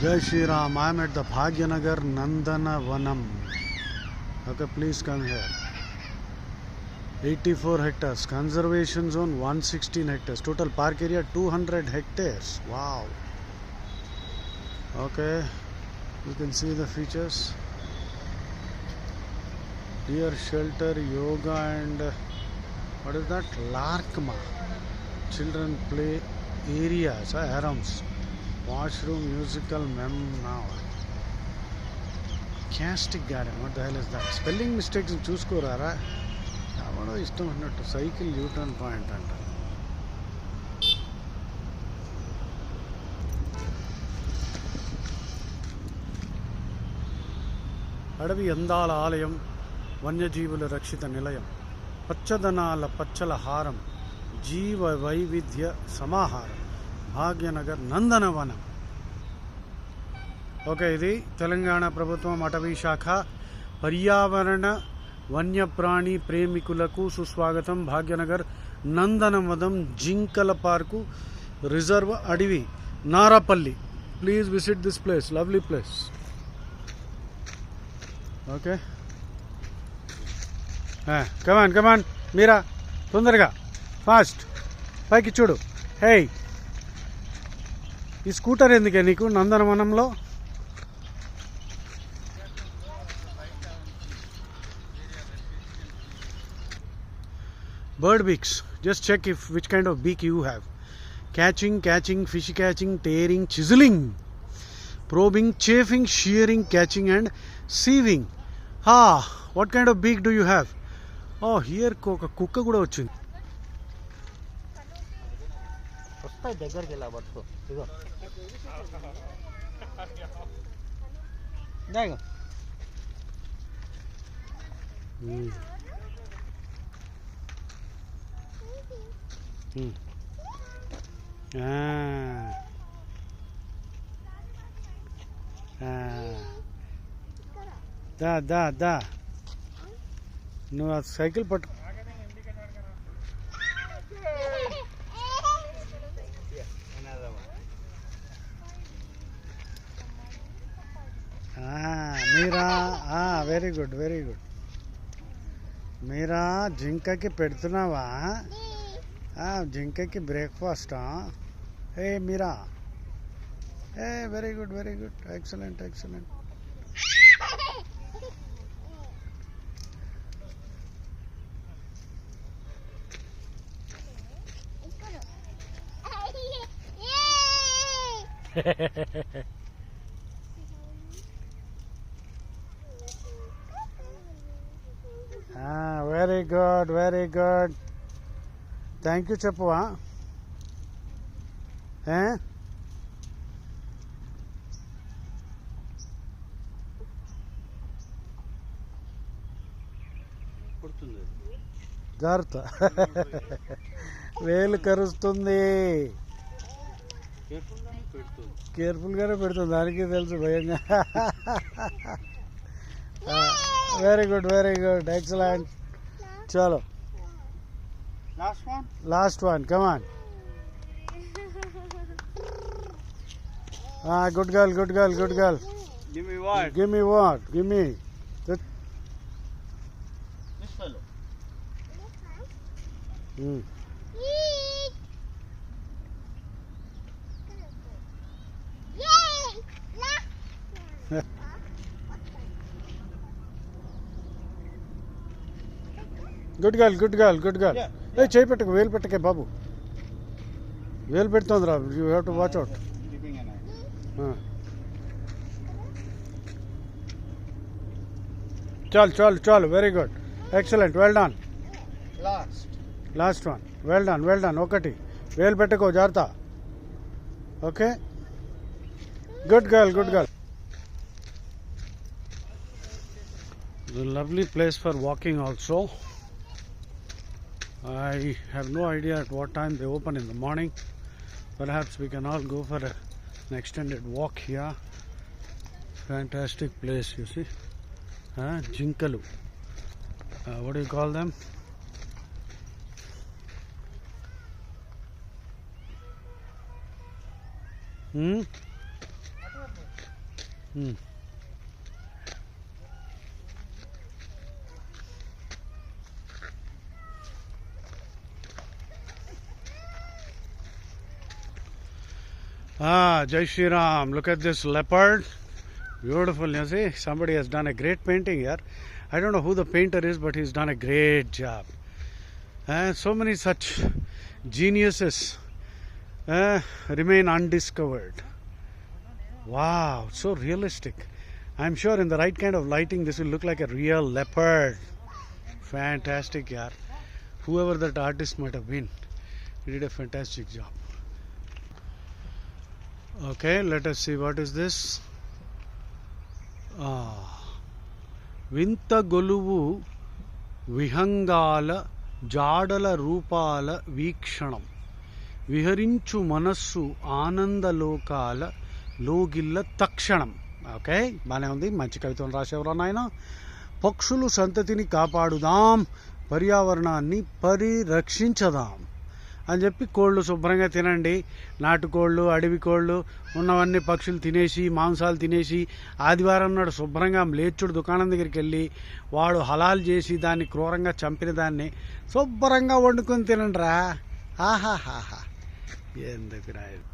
Jai Shri Ram. I am at the Bhagyanagar Nandana Vanam. Okay, please come here. 84 hectares. Conservation zone 116 hectares. Total park area 200 hectares. Wow. Okay, you can see the features. Deer shelter, yoga and what is that? Larkma. Children play areas, harams. Washroom, musical, now. Castic garden, what the hell is that? Spelling mistakes చూసుకోరారా ఎవడో ఇష్టం అన్నట్టు cycle U turn point అంట. అడవి అందాల ఆలయం, వన్యజీవుల రక్షిత నిలయం, పచ్చదనాల పచ్చల హారం, జీవ వైవిధ్య సమాహారం, భాగ్యనగర్ నందనవనం. ఓకే, ఇది తెలంగాణ ప్రభుత్వం అటవీ శాఖ పర్యావరణ వన్యప్రాణి ప్రేమికులకు సుస్వాగతం. భాగ్యనగర్ నందనవనం జింకల పార్కు రిజర్వ్ అడవి Narapalli. Please visit this place, lovely place. Okay, come on come on Meera, తొందరగా ఫాస్ట్ పైకి చూడు. హే, ఈ స్కూటర్ ఎందుకే నీకు నందనవనంలో? Bird beaks. Just check which kind of beak you have. Catching, fish catching, tearing, chiseling, probing, chafing, shearing, catching and sieving. What kind of beak do you have? Oh, here కుక్క కూడా వచ్చింది. వస్తాయి దగ్గరికి వెళ్ళా పట్టుకో. ఇగో దా నువ్వు ఆ సైకిల్ పట్టు. Meera, very good very good. Meera జింకకి పెడుతున్నావా? జింకకి బ్రేక్ఫాస్టా? ఏ Meera, very good very good, excellent excellent. Very good very good. Thank you చెప్పువా? జాగ్రత్త, వేలు కరుస్తుంది. కేర్ఫుల్గానే పెడుతుంది, దానికి తెలుసు భయంగా. Very good very good, excellent. చలో, last one, come on. Good girl, good girl, good girl. Give me what? Give me what? Give me this fellow. Good girl good girl good girl. ఏ చేయి పెట్టకు, వేలు పెట్టకే బాబు, వేలు పెడుతుంది రా. You have to watch out. చాలు చాలు చాలు, very good, excellent, well done. Last one, well done well done. ఒకటి, వేలు పెట్టుకో, జాగ్రత్త. Okay, good girl good girl. Lovely place for walking also. I have no idea at what time they open in the morning. Perhaps we can all go for an extended walk here. Fantastic place, you see. Jinkalu. What do you call them? Jai Shri Ram. Look at this leopard. Beautiful. You see, somebody has done a great painting here. I don't know who the painter is, but he's done a great job. So many such geniuses remain undiscovered. Wow, so realistic. I'm sure in the right kind of lighting, this will look like a real leopard. Fantastic, yaar. Whoever that artist might have been, he did a fantastic job. Okay, let us see what is this. వింత గొలువు విహంగాల జాడల రూపాల వీక్షణం విహరించు మనస్సు ఆనందలోకాల లోగిల్ల తక్షణం. Okay, బాగానే ఉంది. మంచి కవితను రాసేవరా నాయన. పక్షులు సంతతిని కాపాడుదాం, పర్యావరణాన్ని పరిరక్షించదాం అని చెప్పి కోళ్ళు శుభ్రంగా తినండి. నాటుకోళ్ళు, అడవి కోళ్ళు ఉన్నవన్నీ పక్షులు తినేసి మాంసాలు తినేసి ఆదివారం నాడు శుభ్రంగా లేచుడు దుకాణం దగ్గరికి వెళ్ళి వాడు హలాల్ చేసి దాన్ని క్రూరంగా చంపిన దాన్ని శుభ్రంగా వండుకొని తినండి రా. ఆహాహాహా, ఎందుకు రాయదు.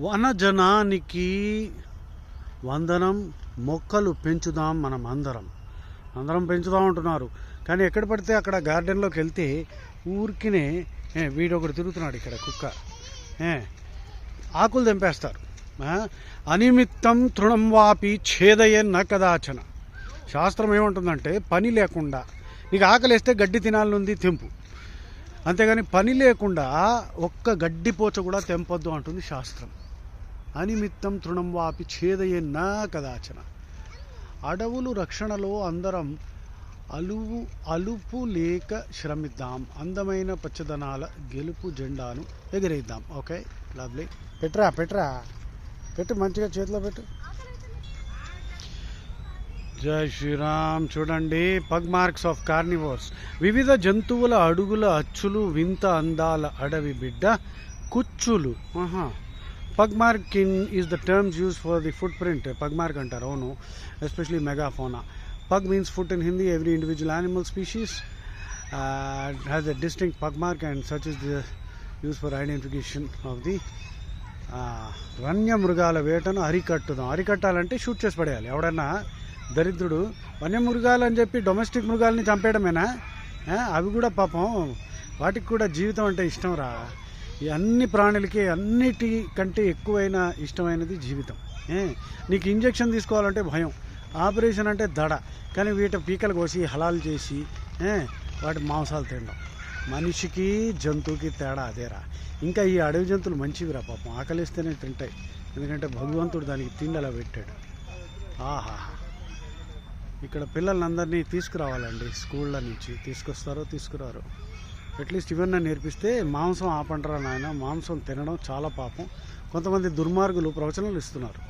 వనజనానికి వందనం, మొక్కలు పెంచుదాం మనం అందరం పెంచుదాం అంటున్నారు. కానీ ఎక్కడ పడితే అక్కడ గార్డెన్లోకి వెళ్తే ఊరికినే వీడొకడు తిరుగుతున్నాడు ఇక్కడ కుక్క, ఆకులు తెంపేస్తారు. అనిమిత్తం తృణం వాపి ఛేదయన్న కదాచన. శాస్త్రం ఏమంటుందంటే పని లేకుండా నీకు ఆకలిస్తే గడ్డి తినాలనుంది తెంపు, అంతేగాని పని లేకుండా ఒక్క గడ్డి పోచ కూడా తెంపొద్దు అంటుంది శాస్త్రం. అనిమిత్తం తృణం వాపి ఛేదయన్న కదాచన. అడవులు రక్షణలో అందరం అలుపు లేక శ్రమిద్దాం, అందమైన పచ్చదనాల గెలుపు జెండాను ఎగిరేద్దాం. Okay, lovely. పెట్టు మంచిగా చేతిలో పెట్టు. జై శ్రీరామ్. చూడండి, పగ్ మార్క్స్ ఆఫ్ కార్నివోర్స్. వివిధ జంతువుల అడుగుల అచ్చులు, వింత అందాల అడవి బిడ్డ కుచ్చులు. Pug marking is the terms use for the foot print. Pug mark అంటారు, అవును, especially మెగాఫోనా. Pug means foot in Hindi. Every individual animal species has a distinct pug mark, and such is the use for identification of the వన్యమృగాల వేటను అరికట్టాలంటే shoot చేసి పడేయాలి. ఎవడన్నా దరిద్రుడు వన్యమృగాలు అని చెప్పి domestic మృగాల్ని చంపేయడమేనా? అవి కూడా పాపం వాటికి కూడా జీవితం అంటే ఇష్టం రా. ఈ అన్ని ప్రాణులకి అన్నిటికంటే ఎక్కువైన ఇష్టమైనది జీవితం. నీకు ఇంజెక్షన్ తీసుకోవాలంటే భయం, ఆపరేషన్ అంటే దడ, కానీ వీటి పీకలు కోసి హలాల్ చేసి వాటి మాంసాలు తినడం. మనిషికి జంతువుకి తేడా అదేరా. ఇంకా ఈ అడవి జంతువులు మంచివిరా, పాపం ఆకలిస్తేనే తింటాయి, ఎందుకంటే భగవంతుడు దానికి తిండి అలా పెట్టాడు. ఆహాహా. ఇక్కడ పిల్లలందరినీ తీసుకురావాలండి, స్కూళ్ళ నుంచి తీసుకురారు. అట్లీస్ట్ ఇవన్నీ నేర్పిస్తే మాంసం ఆపంటారా నాయన. మాంసం తినడం చాలా పాపం. కొంతమంది దుర్మార్గులు ప్రవచనాలు ఇస్తున్నారు,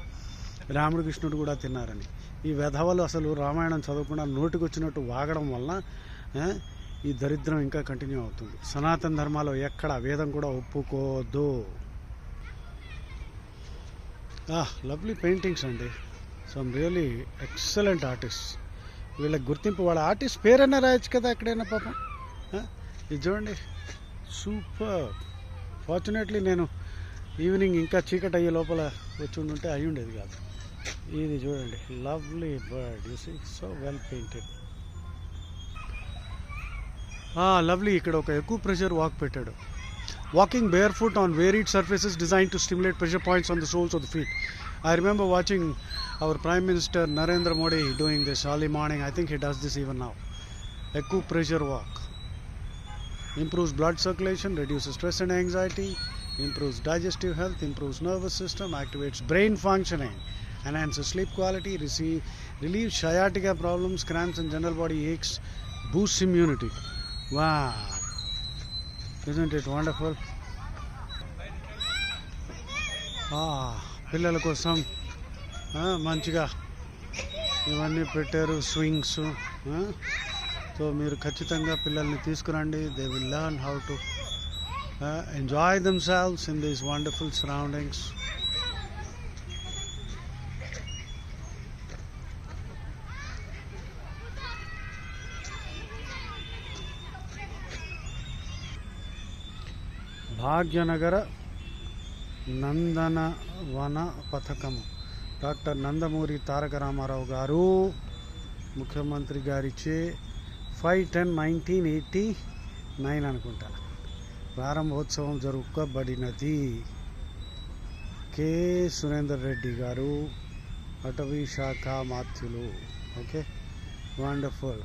రాముడు కృష్ణుడు కూడా తిన్నారని. ఈ వెధవలు అసలు రామాయణం చదవకుండా నోటికి వచ్చినట్టు వాగడం వలన ఈ దరిద్రం ఇంకా కంటిన్యూ అవుతుంది. సనాతన ధర్మాలో ఎక్కడ వేదం కూడా ఒప్పుకోదు. లవ్లీ పెయింటింగ్స్ అండి, సమ్ రియలీ ఎక్సలెంట్ ఆర్టిస్ట్. వీళ్ళకి గుర్తింపు, వాళ్ళ ఆర్టిస్ట్ పేరైనా రాయొచ్చు కదా ఎక్కడైనా పాపం. ఇది చూడండి, సూపర్. ఫార్చునేట్లీ నేను ఈవినింగ్ ఇంకా చీకటి అయ్యే లోపల వచ్చి ఉంటే అయి ఉండేది కాదు. ఇది చూడండి, lovely bird, you see, so well painted. Lovely. ఇక్కడ ఒక ఎక్కువ ప్రెషర్ వాక్ పెట్టాడు. Walking barefoot on varied surfaces design to stimulate pressure points on the soles of the feet. I remember watching our Prime Minister Narendra Modi doing this early morning. I think he does this even now. Acupressure walk improves blood circulation, reduces stress and anxiety, improves digestive health, improves nervous system, activates brain functioning, enhances sleep quality, relieves sciatica problems, cramps and general body aches, boosts immunity. Wow, isn't it wonderful? పిల్లల కోసం మంచిగా ఇవన్నీ పెట్టారు, swings. So మీరు ఖచ్చితంగా పిల్లల్ని తీసుకురండి. They will learn how to enjoy themselves in these wonderful surroundings. భాగ్యనగర నందనవన పథకము డాక్టర్ నందమూరి తారక రామారావు గారు ముఖ్యమంత్రి గారిచే 5/10/1989 అనుకుంటా ప్రారంభోత్సవం జరుపుకోబడినది. కె సురేందర్ రెడ్డి గారు అటవీ శాఖ మాత్యులు. Okay, wonderful.